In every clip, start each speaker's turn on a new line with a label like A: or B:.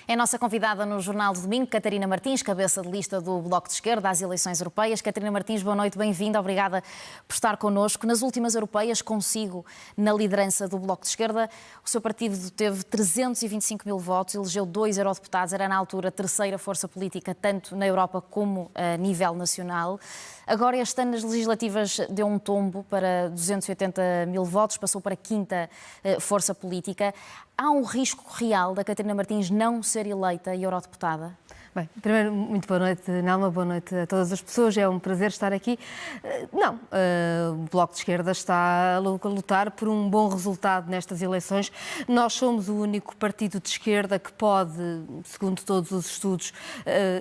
A: É a nossa convidada no Jornal do Domingo, Catarina Martins, cabeça de lista do Bloco de Esquerda às eleições europeias. Catarina Martins, boa noite, bem-vinda, obrigada por estar connosco. Nas últimas europeias, consigo na liderança do Bloco de Esquerda, o seu partido teve 325 mil votos, elegeu 2 eurodeputados, era na altura a terceira força política, tanto na Europa como a nível nacional. Agora, este ano, nas legislativas, deu um tombo para 280 mil votos, passou para a quinta força política. Há um risco real da Catarina Martins não ser eleita eurodeputada?
B: Bem, primeiro, muito boa noite, Nelma, boa noite a todas as pessoas, é um prazer estar aqui. Não, o Bloco de Esquerda está a lutar por um bom resultado nestas eleições. Nós somos o único partido de esquerda que pode, segundo todos os estudos,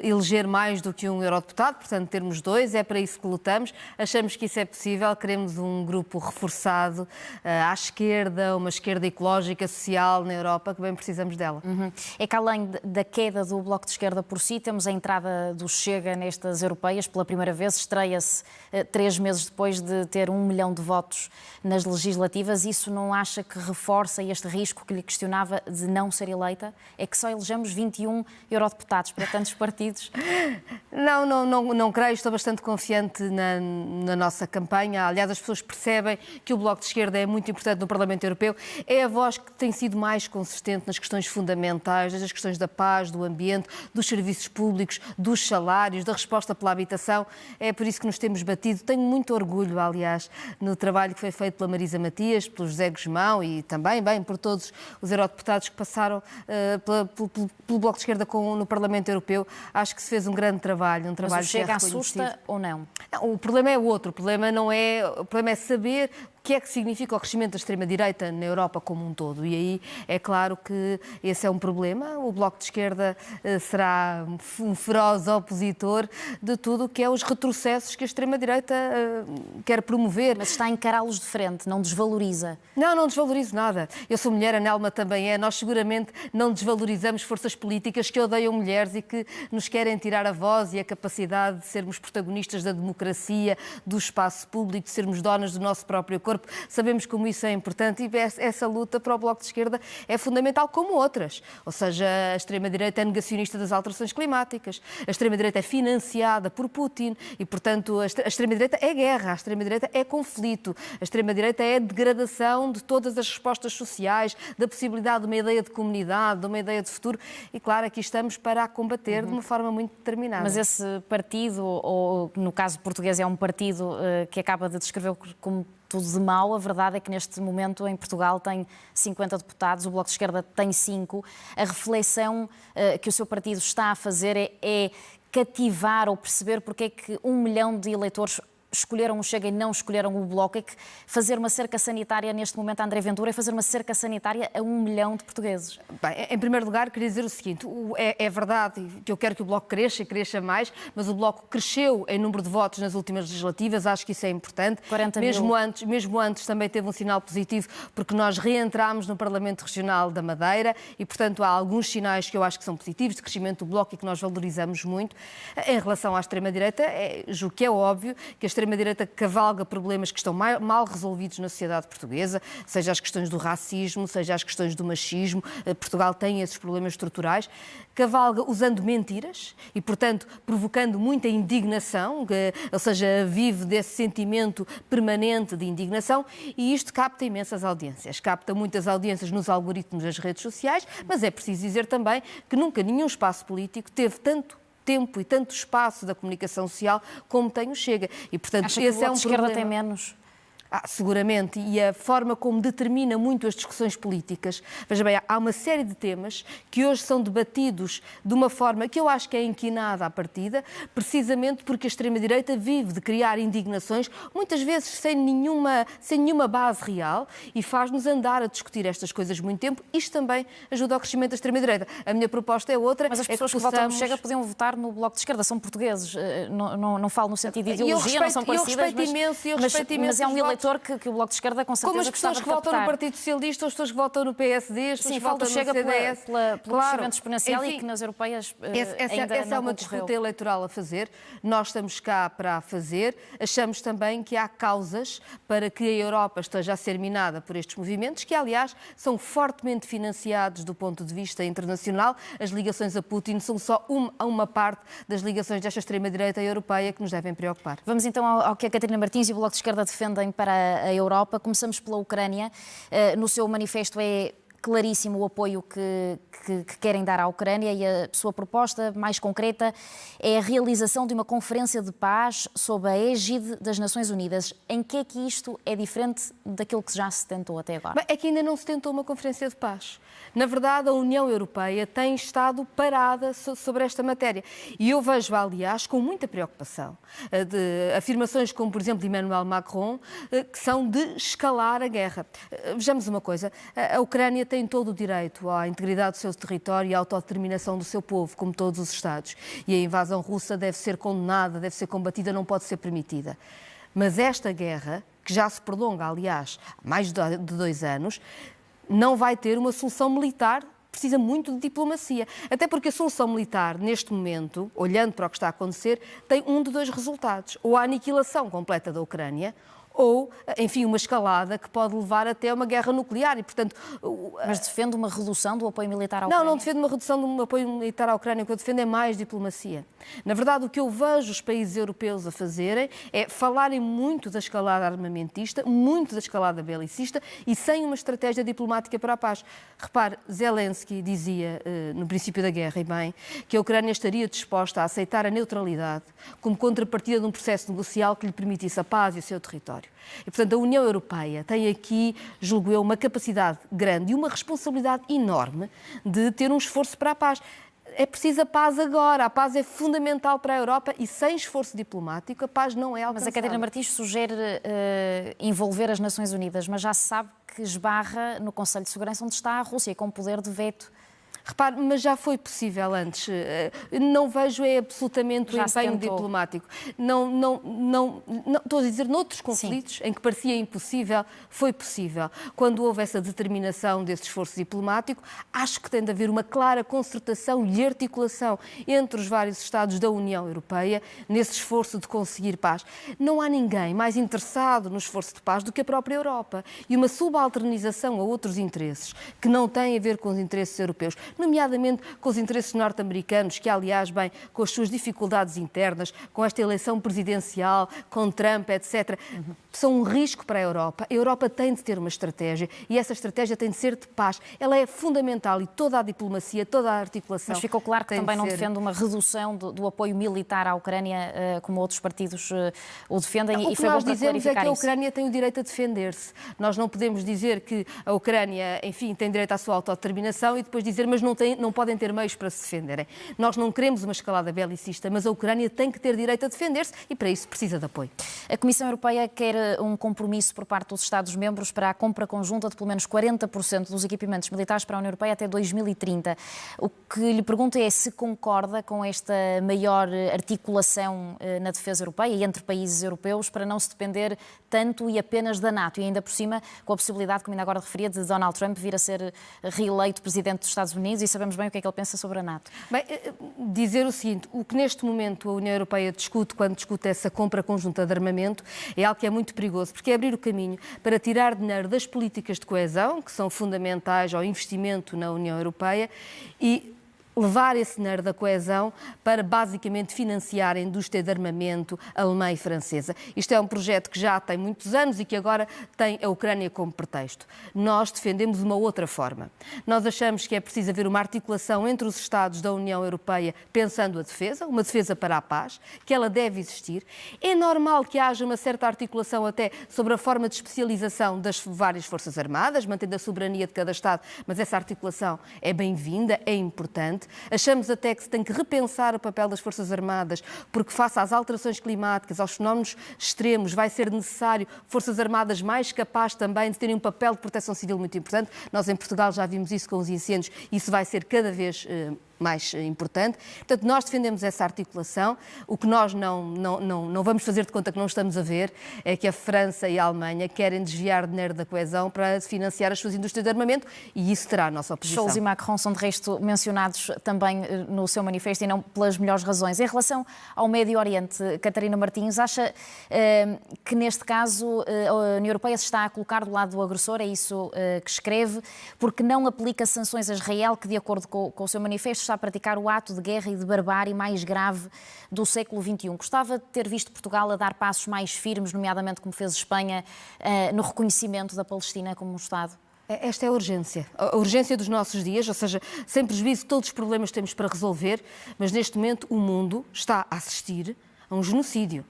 B: eleger mais do que um eurodeputado, portanto termos 2, é para isso que lutamos. Achamos que isso é possível, queremos um grupo reforçado à esquerda, uma esquerda ecológica, social na Europa, que bem precisamos dela.
A: É que além da queda do Bloco de Esquerda por si, temos a entrada do Chega nestas europeias pela primeira vez, estreia-se 3 meses depois de ter 1 milhão de votos nas legislativas. Isso não acha que reforça este risco que lhe questionava de não ser eleita? É que só elegemos 21 eurodeputados para tantos partidos.
B: Não creio, estou bastante confiante na nossa campanha. Aliás, as pessoas percebem que o Bloco de Esquerda é muito importante no Parlamento Europeu. É a voz que tem sido mais consistente nas questões fundamentais, das questões da paz, do ambiente, dos serviços públicos, dos salários, da resposta pela habitação. É por isso que nos temos batido. Tenho muito orgulho, aliás, no trabalho que foi feito pela Marisa Matias, pelo José Guzmão e também, por todos os eurodeputados que passaram pelo Bloco de Esquerda no Parlamento Europeu. Acho que se fez um grande trabalho.
A: Mas o Chega assusta ou não?
B: Não, o problema é outro. O problema é saber o que é que significa o crescimento da extrema-direita na Europa como um todo. E aí é claro que esse é um problema. O Bloco de Esquerda será um feroz opositor de tudo o que é os retrocessos que a extrema-direita quer promover.
A: Mas está a encará-los de frente, não desvaloriza?
B: Não desvalorizo nada. Eu sou mulher, a Nelma também é. Nós seguramente não desvalorizamos forças políticas que odeiam mulheres e que nos querem tirar a voz e a capacidade de sermos protagonistas da democracia, do espaço público, de sermos donas do nosso próprio corpo. Sabemos como isso é importante e essa luta para o Bloco de Esquerda é fundamental, como outras. Ou seja, a extrema-direita é negacionista das alterações climáticas, a extrema-direita é financiada por Putin e, portanto, a extrema-direita é guerra, a extrema-direita é conflito, a extrema-direita é degradação de todas as respostas sociais, da possibilidade de uma ideia de comunidade, de uma ideia de futuro e, claro, aqui estamos para a combater de uma forma muito determinada.
A: Mas esse partido, ou no caso português é um partido que acaba de descrever como tudo de mau, a verdade é que neste momento em Portugal tem 50 deputados, o Bloco de Esquerda tem 5. A reflexão que o seu partido está a fazer é cativar ou perceber porque é que 1 milhão de eleitores escolheram o Chega e não escolheram o Bloco. É que fazer uma cerca sanitária neste momento a André Ventura é fazer uma cerca sanitária a 1 milhão de portugueses.
B: Bem, em primeiro lugar, queria dizer o seguinte, é verdade que eu quero que o Bloco cresça e cresça mais, mas o Bloco cresceu em número de votos nas últimas legislativas, acho que isso é importante.
A: 40
B: mesmo
A: mil.
B: Mesmo antes também teve um sinal positivo, porque nós reentramos no Parlamento Regional da Madeira e, portanto, há alguns sinais que eu acho que são positivos de crescimento do Bloco e que nós valorizamos muito. Em relação à extrema-direita, julgo que é óbvio que a extrema-direita cavalga problemas que estão mal resolvidos na sociedade portuguesa, seja as questões do racismo, seja as questões do machismo. Portugal tem esses problemas estruturais. Cavalga usando mentiras e, portanto, provocando muita indignação, ou seja, vive desse sentimento permanente de indignação e isto capta imensas audiências. Capta muitas audiências nos algoritmos das redes sociais, mas é preciso dizer também que nunca nenhum espaço político teve tanto tempo e tanto espaço da comunicação social como tem o Chega. E, portanto,
A: acha
B: esse
A: que o
B: é um
A: Bloco de Esquerda
B: problema.
A: tem menos?
B: Seguramente, e a forma como determina muito as discussões políticas. Veja bem, há uma série de temas que hoje são debatidos de uma forma que eu acho que é inquinada à partida, precisamente porque a extrema-direita vive de criar indignações, muitas vezes sem nenhuma base real, e faz-nos andar a discutir estas coisas muito tempo. Isto também ajuda ao crescimento da extrema-direita. A minha proposta é outra.
A: Mas as pessoas que votam no Chega podiam votar no Bloco de Esquerda, são portugueses. Não falo no sentido de ideologia, não são parecidas,
B: eu respeito imenso
A: mas é um eleitorado eleitor que o Bloco de Esquerda com certeza
B: como as pessoas que votam no Partido Socialista, as pessoas que votam no PSD, as pessoas que votam no CDS.
A: Pelo crescimento exponencial, enfim, e que nas europeias
B: essa é uma disputa eleitoral a fazer. Nós estamos cá para a fazer. Achamos também que há causas para que a Europa esteja a ser minada por estes movimentos, que, aliás, são fortemente financiados do ponto de vista internacional. As ligações a Putin são só uma parte das ligações desta extrema-direita europeia que nos devem preocupar.
A: Vamos então ao que a Catarina Martins e o Bloco de Esquerda defendem para a Europa. Começamos pela Ucrânia. No seu manifesto é claríssimo o apoio que querem dar à Ucrânia e a sua proposta mais concreta é a realização de uma conferência de paz sob a égide das Nações Unidas. Em que é que isto é diferente daquilo que já se tentou até agora?
B: Bem, é que ainda não se tentou uma conferência de paz. Na verdade, a União Europeia tem estado parada sobre esta matéria. E eu vejo, aliás, com muita preocupação, de afirmações como, por exemplo, de Emmanuel Macron, que são de escalar a guerra. Vejamos uma coisa, a Ucrânia tem todo o direito à integridade do seu território e à autodeterminação do seu povo, como todos os Estados. E a invasão russa deve ser condenada, deve ser combatida, não pode ser permitida. Mas esta guerra, que já se prolonga, aliás, há mais de 2 anos, não vai ter uma solução militar, precisa muito de diplomacia. Até porque a solução militar, neste momento, olhando para o que está a acontecer, tem um de 2 resultados. Ou a aniquilação completa da Ucrânia, ou, enfim, uma escalada que pode levar até uma guerra nuclear e, portanto...
A: Mas defende uma redução do apoio militar à Ucrânia?
B: Não defendo uma redução do apoio militar à Ucrânia. O que eu defendo é mais diplomacia. Na verdade, o que eu vejo os países europeus a fazerem é falarem muito da escalada armamentista, muito da escalada belicista e sem uma estratégia diplomática para a paz. Repare, Zelensky dizia, no princípio da guerra, e bem, que a Ucrânia estaria disposta a aceitar a neutralidade como contrapartida de um processo negocial que lhe permitisse a paz e o seu território. E, portanto, a União Europeia tem aqui, julgo eu, uma capacidade grande e uma responsabilidade enorme de ter um esforço para a paz. É preciso a paz agora. A paz é fundamental para a Europa e sem esforço diplomático a paz não é alcançável.
A: Mas a Catarina Martins sugere envolver as Nações Unidas, mas já se sabe que esbarra no Conselho de Segurança onde está a Rússia, com poder de veto.
B: Repare, mas já foi possível antes. Não vejo absolutamente o empenho diplomático. Estou a dizer, noutros conflitos em que parecia impossível, foi possível. Quando houve essa determinação desse esforço diplomático, acho que tem de haver uma clara concertação e articulação entre os vários Estados da União Europeia nesse esforço de conseguir paz. Não há ninguém mais interessado no esforço de paz do que a própria Europa. E uma subalternização a outros interesses que não têm a ver com os interesses europeus, nomeadamente com os interesses norte-americanos, que, aliás, bem, com as suas dificuldades internas, com esta eleição presidencial, com Trump, etc., são um risco para a Europa. A Europa tem de ter uma estratégia e essa estratégia tem de ser de paz. Ela é fundamental e toda a diplomacia, toda a articulação...
A: Mas ficou claro que também não defende uma redução do apoio militar à Ucrânia, como outros partidos o defendem.
B: O que nós dizemos é que a Ucrânia tem o direito a defender-se. Nós não podemos dizer que a Ucrânia, enfim, tem direito à sua autodeterminação e depois dizer, mas não podem ter meios para se defenderem. Nós não queremos uma escalada belicista, mas a Ucrânia tem que ter direito a defender-se e para isso precisa de apoio.
A: A Comissão Europeia quer um compromisso por parte dos Estados-membros para a compra conjunta de pelo menos 40% dos equipamentos militares para a União Europeia até 2030. O que lhe pergunto é se concorda com esta maior articulação na defesa europeia e entre países europeus para não se depender tanto e apenas da NATO e ainda por cima com a possibilidade, como ainda agora referia, de Donald Trump vir a ser reeleito presidente dos Estados Unidos e sabemos bem o que é que ele pensa sobre a NATO.
B: Bem, dizer o seguinte, o que neste momento a União Europeia discute quando discute essa compra conjunta de armamento é algo que é muito perigoso, porque é abrir o caminho para tirar dinheiro das políticas de coesão, que são fundamentais ao investimento na União Europeia, e levar esse dinheiro da coesão para basicamente financiar a indústria de armamento alemã e francesa. Isto é um projeto que já tem muitos anos e que agora tem a Ucrânia como pretexto. Nós defendemos uma outra forma. Nós achamos que é preciso haver uma articulação entre os Estados da União Europeia pensando a defesa, uma defesa para a paz, que ela deve existir. É normal que haja uma certa articulação até sobre a forma de especialização das várias forças armadas, mantendo a soberania de cada Estado, mas essa articulação é bem-vinda, é importante. Achamos até que se tem que repensar o papel das Forças Armadas, porque face às alterações climáticas, aos fenómenos extremos, vai ser necessário Forças Armadas mais capazes também de terem um papel de proteção civil muito importante. Nós em Portugal já vimos isso com os incêndios e isso vai ser cada vez mais importante. Portanto, nós defendemos essa articulação. O que nós não vamos fazer de conta que não estamos a ver é que a França e a Alemanha querem desviar dinheiro da coesão para financiar as suas indústrias de armamento e isso terá a nossa oposição.
A: Scholz e Macron são de resto mencionados também no seu manifesto e não pelas melhores razões. Em relação ao Médio Oriente, Catarina Martins, acha que neste caso a União Europeia se está a colocar do lado do agressor, é isso que escreve, porque não aplica sanções a Israel, que de acordo com o seu manifesto está a praticar o ato de guerra e de barbárie mais grave do século XXI. Gostava de ter visto Portugal a dar passos mais firmes, nomeadamente como fez Espanha, no reconhecimento da Palestina como um Estado?
B: Esta é a urgência dos nossos dias, ou seja, sem prejuízo de todos os problemas que temos para resolver, mas neste momento o mundo está a assistir a um genocídio.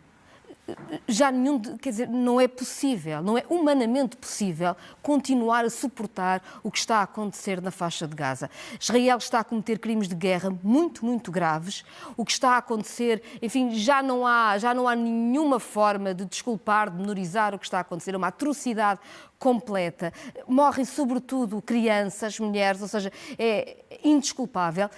B: Não é possível, não é humanamente possível continuar a suportar o que está a acontecer na faixa de Gaza. Israel está a cometer crimes de guerra muito, muito graves. O que está a acontecer, enfim, já não há nenhuma forma de desculpar, de menorizar o que está a acontecer. É uma atrocidade completa. Morrem sobretudo crianças, mulheres, ou seja, é indesculpável.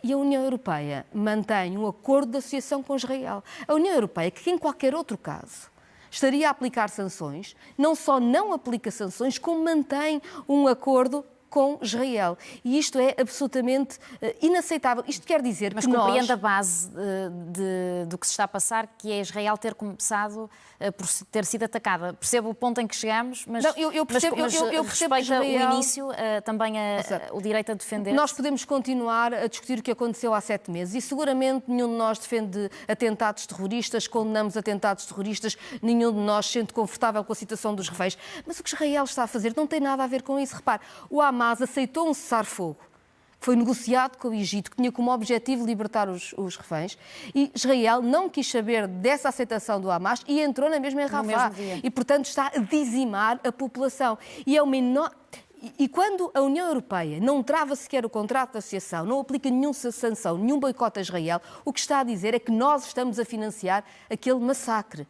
B: E a União Europeia mantém um acordo de associação com Israel. A União Europeia, que em qualquer outro caso estaria a aplicar sanções, não só não aplica sanções, como mantém um acordo com Israel. E isto é absolutamente inaceitável. Isto quer dizer
A: que
B: nós...
A: Mas compreende a base do que se está a passar, que é Israel ter começado por ter sido atacada. Percebo o ponto em que chegamos, mas,
B: não, eu percebo
A: respeita
B: Israel...
A: o início, também o direito a defender.
B: Nós podemos continuar a discutir o que aconteceu há 7 meses e seguramente nenhum de nós defende atentados terroristas, condenamos atentados terroristas, nenhum de nós se sente confortável com a situação dos reféns. Mas o que Israel está a fazer não tem nada a ver com isso. Repare, o Hamas aceitou um cessar-fogo. Foi negociado com o Egito, que tinha como objetivo libertar os reféns, e Israel não quis saber dessa aceitação do Hamas e entrou na mesma em Rafah. E, portanto, está a dizimar a população. E é uma enorme... E quando a União Europeia não trava sequer o contrato de associação, não aplica nenhuma sanção, nenhum boicote a Israel, o que está a dizer é que nós estamos a financiar aquele massacre.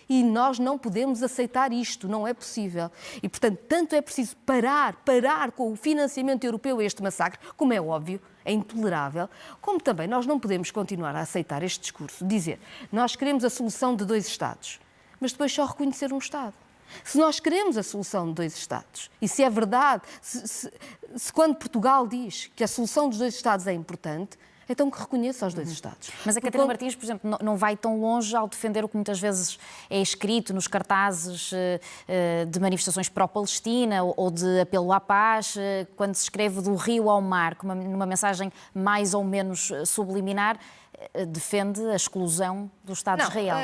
B: E nós não podemos aceitar isto, não é possível. E, portanto, tanto é preciso parar com o financiamento europeu a este massacre, como é óbvio, é intolerável, como também nós não podemos continuar a aceitar este discurso, dizer nós queremos a solução de 2 Estados, mas depois só reconhecer um Estado. Se nós queremos a solução de 2 Estados, e se é verdade, se quando Portugal diz que a solução dos 2 Estados é importante, então que reconheça os 2 Estados.
A: Mas a Catarina Martins, por exemplo, não vai tão longe ao defender o que muitas vezes é escrito nos cartazes de manifestações pró-Palestina ou de apelo à paz, quando se escreve do rio ao mar, numa mensagem mais ou menos subliminar, defende a exclusão do Estado de Israel.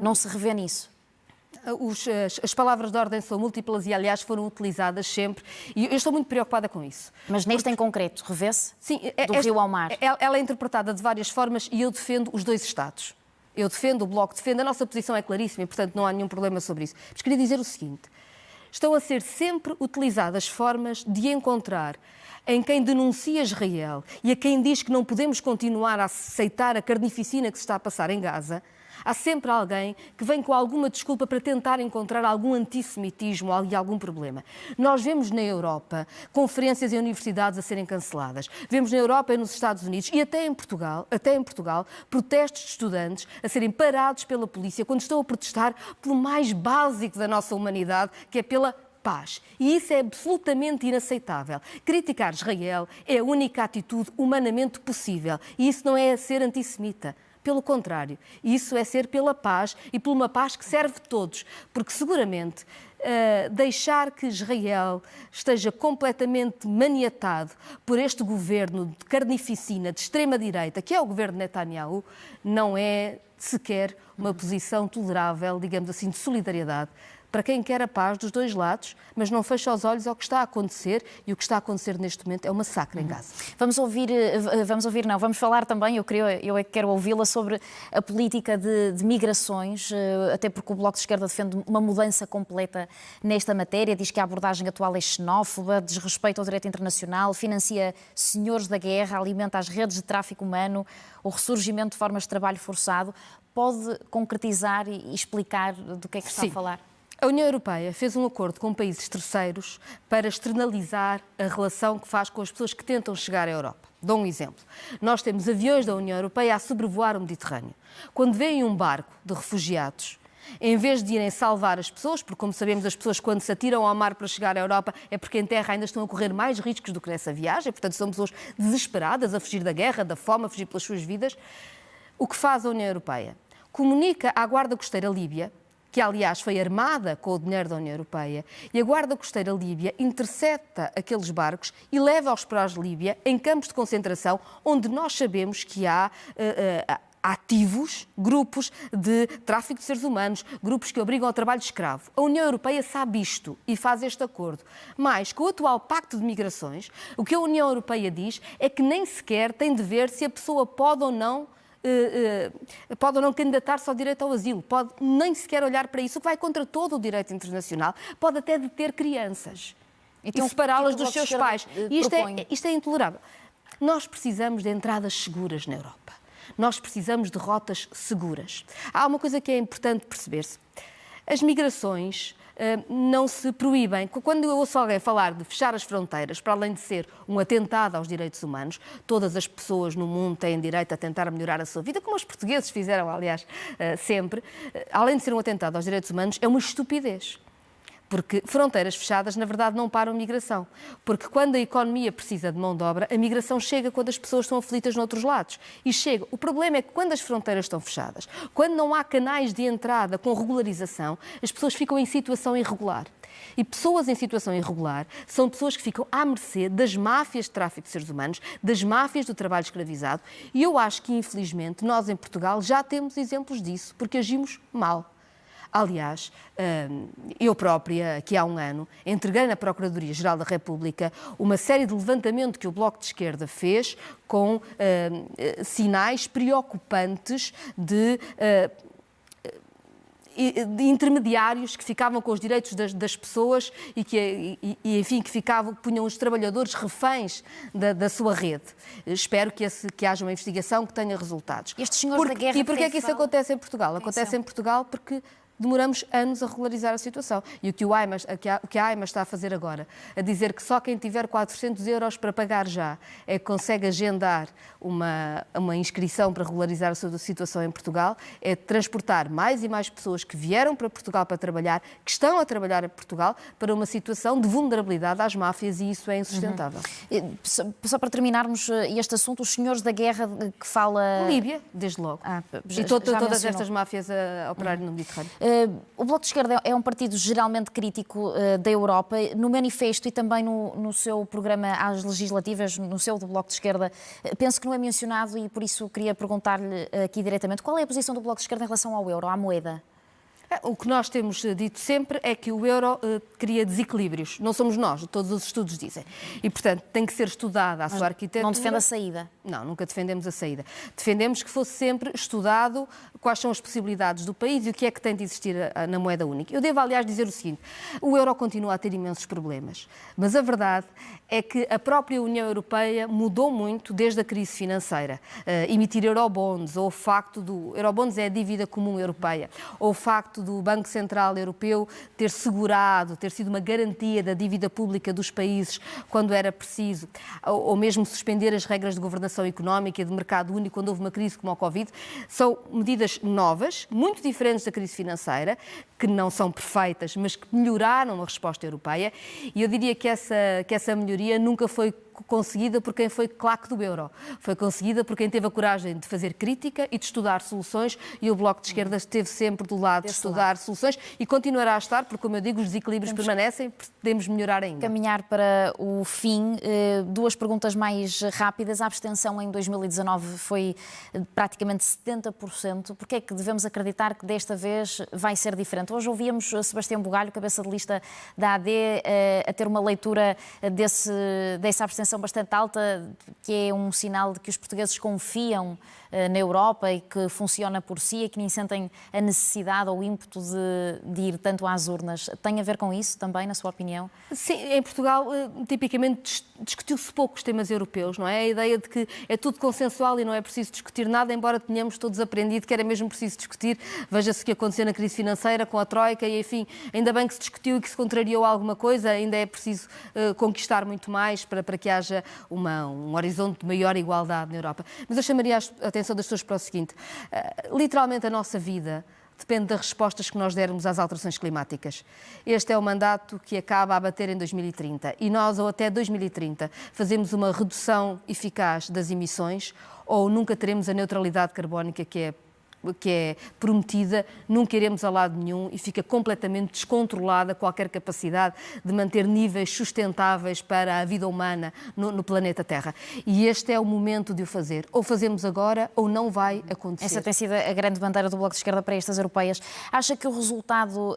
A: Não se revê nisso?
B: As palavras de ordem são múltiplas e, aliás, foram utilizadas sempre. E eu estou muito preocupada com isso.
A: Mas neste em concreto, revê-se?
B: Sim,
A: do rio ao mar.
B: Ela é interpretada de várias formas e eu defendo os 2 Estados. Eu defendo, o Bloco defende, a nossa posição é claríssima e, portanto, não há nenhum problema sobre isso. Mas queria dizer o seguinte, estão a ser sempre utilizadas formas de encontrar em quem denuncia Israel e a quem diz que não podemos continuar a aceitar a carnificina que se está a passar em Gaza. Há sempre alguém que vem com alguma desculpa para tentar encontrar algum antissemitismo e algum problema. Nós vemos na Europa conferências em universidades a serem canceladas. Vemos na Europa e nos Estados Unidos e até em Portugal, protestos de estudantes a serem parados pela polícia quando estão a protestar pelo mais básico da nossa humanidade, que é pela paz. E isso é absolutamente inaceitável. Criticar Israel é a única atitude humanamente possível. E isso não é ser antissemita. Pelo contrário, isso é ser pela paz e por uma paz que serve a todos, porque seguramente deixar que Israel esteja completamente maniatado por este governo de carnificina, de extrema-direita, que é o governo de Netanyahu, não é sequer uma posição tolerável, digamos assim, de solidariedade para quem quer a paz dos 2 lados, mas não fecha os olhos ao que está a acontecer, e o que está a acontecer neste momento é um massacre em Gaza.
A: Vamos falar também, eu é que quero ouvi-la, sobre a política de migrações, até porque o Bloco de Esquerda defende uma mudança completa nesta matéria, diz que a abordagem atual é xenófoba, desrespeita ao direito internacional, financia senhores da guerra, alimenta as redes de tráfico humano, o ressurgimento de formas de trabalho forçado. Pode concretizar e explicar do que é que está a falar?
B: A União Europeia fez um acordo com países terceiros para externalizar a relação que faz com as pessoas que tentam chegar à Europa. Dou um exemplo. Nós temos aviões da União Europeia a sobrevoar o Mediterrâneo. Quando vem um barco de refugiados, em vez de irem salvar as pessoas, porque, como sabemos, as pessoas quando se atiram ao mar para chegar à Europa é porque em terra ainda estão a correr mais riscos do que nessa viagem, portanto são pessoas desesperadas a fugir da guerra, da fome, a fugir pelas suas vidas. O que faz a União Europeia? Comunica à Guarda Costeira Líbia, que aliás foi armada com o dinheiro da União Europeia, e a Guarda Costeira Líbia intercepta aqueles barcos e leva-os para a Líbia em campos de concentração, onde nós sabemos que há ativos, grupos de tráfico de seres humanos, grupos que obrigam ao trabalho escravo. A União Europeia sabe isto e faz este acordo. Mas, com o atual Pacto de Migrações, o que a União Europeia diz é que nem sequer tem de ver se a pessoa pode ou não candidatar-se ao direito ao asilo, pode nem sequer olhar para isso, o que vai contra todo o direito internacional, pode até deter crianças e separá-las dos seus pais. Isto é intolerável. Nós precisamos de entradas seguras na Europa. Nós precisamos de rotas seguras. Há uma coisa que é importante perceber-se. As migrações não se proíbem. Quando eu ouço alguém falar de fechar as fronteiras, para além de ser um atentado aos direitos humanos, todas as pessoas no mundo têm direito a tentar melhorar a sua vida, como os portugueses fizeram, aliás, sempre. Além de ser um atentado aos direitos humanos, é uma estupidez. Porque fronteiras fechadas, na verdade, não param a migração. Porque quando a economia precisa de mão de obra, a migração chega quando as pessoas estão aflitas noutros lados. E chega. O problema é que quando as fronteiras estão fechadas, quando não há canais de entrada com regularização, as pessoas ficam em situação irregular. E pessoas em situação irregular são pessoas que ficam à mercê das máfias de tráfico de seres humanos, das máfias do trabalho escravizado. E eu acho que, infelizmente, nós em Portugal já temos exemplos disso, porque agimos mal. Aliás, eu própria, aqui há um ano, entreguei na Procuradoria-Geral da República uma série de levantamento que o Bloco de Esquerda fez com sinais preocupantes de intermediários que ficavam com os direitos das pessoas e que punham os trabalhadores reféns da sua rede. Espero que haja uma investigação que tenha resultados.
A: Estes senhores da guerra...
B: E porquê é que isso acontece em Portugal? Acontece em Portugal porque demoramos anos a regularizar a situação. E o que a AIMA está a fazer agora, a dizer que só quem tiver 400 euros para pagar já é que consegue agendar uma inscrição para regularizar a sua situação em Portugal, é transportar mais e mais pessoas que vieram para Portugal para trabalhar, que estão a trabalhar em Portugal, para uma situação de vulnerabilidade às máfias, e isso é insustentável.
A: Só para terminarmos este assunto, os senhores da guerra que fala...
B: Líbia, desde logo. E todas estas máfias a operarem no Mediterrâneo.
A: O Bloco de Esquerda é um partido geralmente crítico da Europa. No manifesto e também no seu programa às legislativas, no seu do Bloco de Esquerda, penso que não é mencionado e por isso queria perguntar-lhe aqui diretamente qual é a posição do Bloco de Esquerda em relação ao euro, à moeda?
B: O que nós temos dito sempre é que o euro cria desequilíbrios. Não somos nós, todos os estudos dizem. E, portanto, tem que ser estudada a sua arquitetura.
A: Não defende a saída?
B: Não, nunca defendemos a saída. Defendemos que fosse sempre estudado quais são as possibilidades do país e o que é que tem de existir na moeda única. Eu devo, aliás, dizer o seguinte: o euro continua a ter imensos problemas, mas a verdade é que a própria União Europeia mudou muito desde a crise financeira. Emitir eurobonds, ou o facto do... Eurobonds é a dívida comum europeia, ou o facto do Banco Central Europeu ter segurado, ter sido uma garantia da dívida pública dos países quando era preciso, ou mesmo suspender as regras de governação económica e de mercado único quando houve uma crise como a Covid, são medidas novas, muito diferentes da crise financeira, que não são perfeitas, mas que melhoraram a resposta europeia, e eu diria que essa melhoria nunca foi conseguida por quem foi claque do euro. Foi conseguida por quem teve a coragem de fazer crítica e de estudar soluções, e o Bloco de Esquerda esteve sempre do lado de estudar soluções e continuará a estar, porque, como eu digo, os desequilíbrios permanecem, podemos melhorar ainda.
A: Caminhar para o fim, duas perguntas mais rápidas. A abstenção em 2019 foi praticamente 70%. Porquê é que devemos acreditar que desta vez vai ser diferente? Hoje ouvíamos Sebastião Bugalho, cabeça de lista da AD, a ter uma leitura dessa abstenção bastante alta, que é um sinal de que os portugueses confiam na Europa e que funciona por si e que nem sentem a necessidade ou o ímpeto de ir tanto às urnas. Tem a ver com isso também, na sua opinião?
B: Sim, em Portugal, tipicamente, discutiu-se pouco os temas europeus, não é? A ideia de que é tudo consensual e não é preciso discutir nada, embora tenhamos todos aprendido que era mesmo preciso discutir. Veja-se o que aconteceu na crise financeira com a Troika e, enfim, ainda bem que se discutiu e que se contrariou alguma coisa, ainda é preciso conquistar muito mais para que haja um horizonte de maior igualdade na Europa. Mas eu chamaria a atenção das pessoas para o seguinte: literalmente a nossa vida depende das respostas que nós dermos às alterações climáticas. Este é o mandato que acaba a bater em 2030 e nós, ou até 2030, fazemos uma redução eficaz das emissões ou nunca teremos a neutralidade carbónica que é prometida, nunca iremos a lado nenhum e fica completamente descontrolada qualquer capacidade de manter níveis sustentáveis para a vida humana no planeta Terra. E este é o momento de o fazer. Ou fazemos agora ou não vai acontecer.
A: Essa tem sido a grande bandeira do Bloco de Esquerda para estas europeias. Acha que o resultado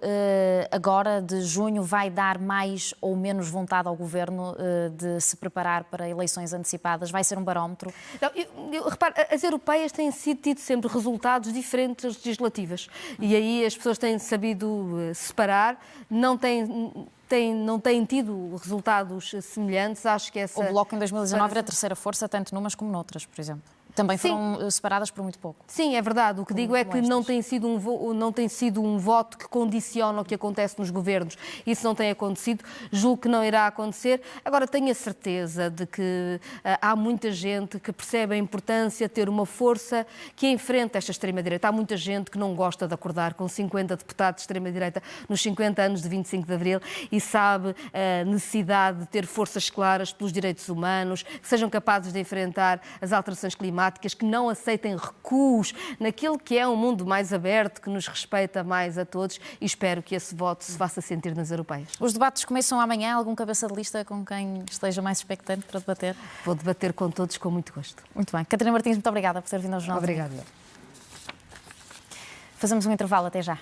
A: agora de junho vai dar mais ou menos vontade ao Governo de se preparar para eleições antecipadas? Vai ser um barómetro?
B: Não, repare, as europeias têm tido sempre resultados diferentes legislativas e aí as pessoas têm sabido separar, não têm tido resultados semelhantes. Acho que
A: o Bloco em 2019 era a terceira força, tanto numas como noutras, por exemplo. Também foram separadas por muito pouco.
B: Sim, é verdade. O que digo é que não tem sido um voto que condiciona o que acontece nos governos. Isso não tem acontecido. Julgo que não irá acontecer. Agora, tenho a certeza de que há muita gente que percebe a importância de ter uma força que enfrenta esta extrema-direita. Há muita gente que não gosta de acordar com 50 deputados de extrema-direita nos 50 anos de 25 de Abril e sabe a necessidade de ter forças claras pelos direitos humanos, que sejam capazes de enfrentar as alterações climáticas, que não aceitem recuos naquilo que é um mundo mais aberto, que nos respeita mais a todos, e espero que esse voto se faça sentir nas europeias.
A: Os debates começam amanhã. Algum cabeça de lista com quem esteja mais expectante para debater?
B: Vou debater com todos com muito gosto.
A: Muito bem. Catarina Martins, muito obrigada por ter vindo ao Jornal.
B: Obrigada.
A: Fazemos um intervalo, até já.